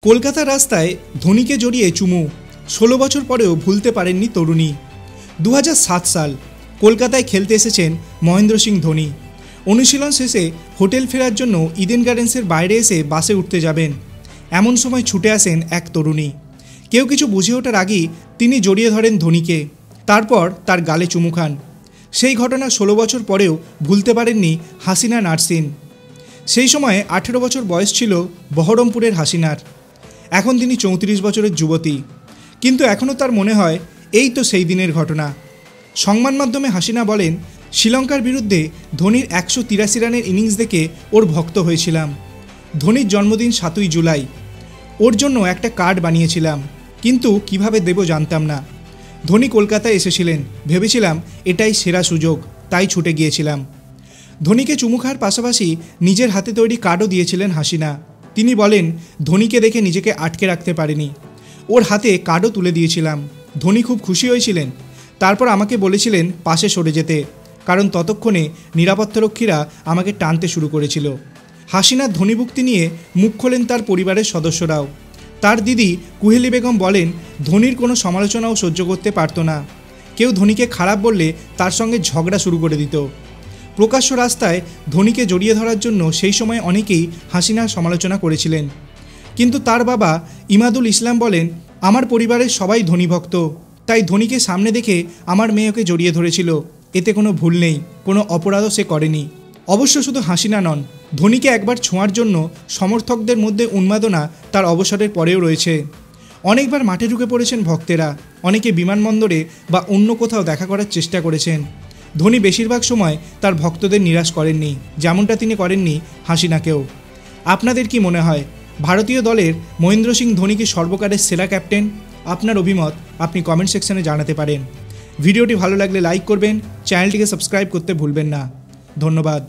কলকাতার রাস্তায় ধোনিকে জড়িয়ে চুমু ১৬ বছর পরেও ভুলতে পারেননি তরুণী। ২০০৭ সাল কলকাতায় খেলতে এসেছেন মহেন্দ্র সিং ধোনি। অনুশীলন শেষে হোটেল ফেরার জন্য ইডেন গার্ডেন্সের বাইরে এসে বাসে উঠতে যাবেন, এমন সময় ছুটে আসেন এক তরুণী। কেউ কিছু বুঝে ওঠার আগেই তিনি জড়িয়ে ধরেন ধোনিকে, তারপর তার গালে চুমু খান। সেই ঘটনা ১৬ বছর পরেও ভুলতে পারেননি হাসিনা নার্সিন। সেই সময়ে ১৮ বছর বয়স ছিল বহরমপুরের হাসিনার। এখন তিনি ৩৪ বছরের যুবতী, কিন্তু এখনও তার মনে হয় এই তো সেই দিনের ঘটনা। সংবাদ মাধ্যমে হাসিনা বলেন, শ্রীলঙ্কার বিরুদ্ধে ধোনির ১৮৩ রানের ইনিংস দেখে ওর ভক্ত হয়েছিলাম। ধোনির জন্মদিন ৭ই জুলাই, ওর জন্য একটা কার্ড বানিয়েছিলাম, কিন্তু কিভাবে দেব জানতাম না। ধোনি কলকাতায় এসেছিলেন, ভেবেছিলাম এটাই সেরা সুযোগ, তাই ছুটে গিয়েছিলাম। ধোনিকে চুমু খাওয়ার পাশাপাশি নিজের হাতে তৈরি কার্ডও দিয়েছিলেন হাসিনা। তিনি বলেন, ধোনিকে দেখে নিজেকে আটকে রাখতে পারিনি, ওর হাতে কার্ডও তুলে দিয়েছিলাম। ধোনি খুব খুশি হয়েছিলেন, তারপর আমাকে বলেছিলেন পাশে সরে যেতে, কারণ ততক্ষণে নিরাপত্তারক্ষীরা আমাকে টানতে শুরু করেছিল। হাসিনার ধোনিভুক্তি নিয়ে মুখ খোলেন তার পরিবারের সদস্যরাও। তার দিদি কুহেলি বেগম বলেন, ধোনির কোনো সমালোচনাও সহ্য করতে পারত না। কেউ ধোনিকে খারাপ বললে তার সঙ্গে ঝগড়া শুরু করে দিত। প্রকাশ্য রাস্তায় ধোনিকে জড়িয়ে ধরার জন্য সেই সময় অনেকেই হাসিনার সমালোচনা করেছিলেন, কিন্তু তার বাবা ইমাদুল ইসলাম বলেন, আমার পরিবারের সবাই ধোনি ভক্ত, তাই ধোনিকে সামনে দেখে আমার মেয়েকে জড়িয়ে ধরেছিল। এতে কোনো ভুল নেই, কোনো অপরাধও সে করেনি। অবশ্য শুধু হাসিনা নন, ধোনিকে একবার ছোঁয়ার জন্য সমর্থকদের মধ্যে উন্মাদনা তার অবসরের পরেও রয়েছে। অনেকবার মাঠে ঢুকে পড়েছেন ভক্তেরা, অনেকে বিমানবন্দরে বা অন্য কোথাও দেখা করার চেষ্টা করেছেন। ধোনি বেশিরভাগ সময় তার ভক্তদের নিরাশ করেননি, যেমনটা তিনি করেননি হাসিনাকেও। আপনাদের কি মনে হয়, ভারতীয় দলের মহেন্দ্র সিং ধোনি কি সর্বকালের সেরা ক্যাপ্টেন? আপনার অভিমত আপনি কমেন্ট সেকশনে জানাতে পারেন। ভিডিওটি ভালো লাগলে লাইক করবেন, চ্যানেলটিকে সাবস্ক্রাইব করতে ভুলবেন না। ধন্যবাদ।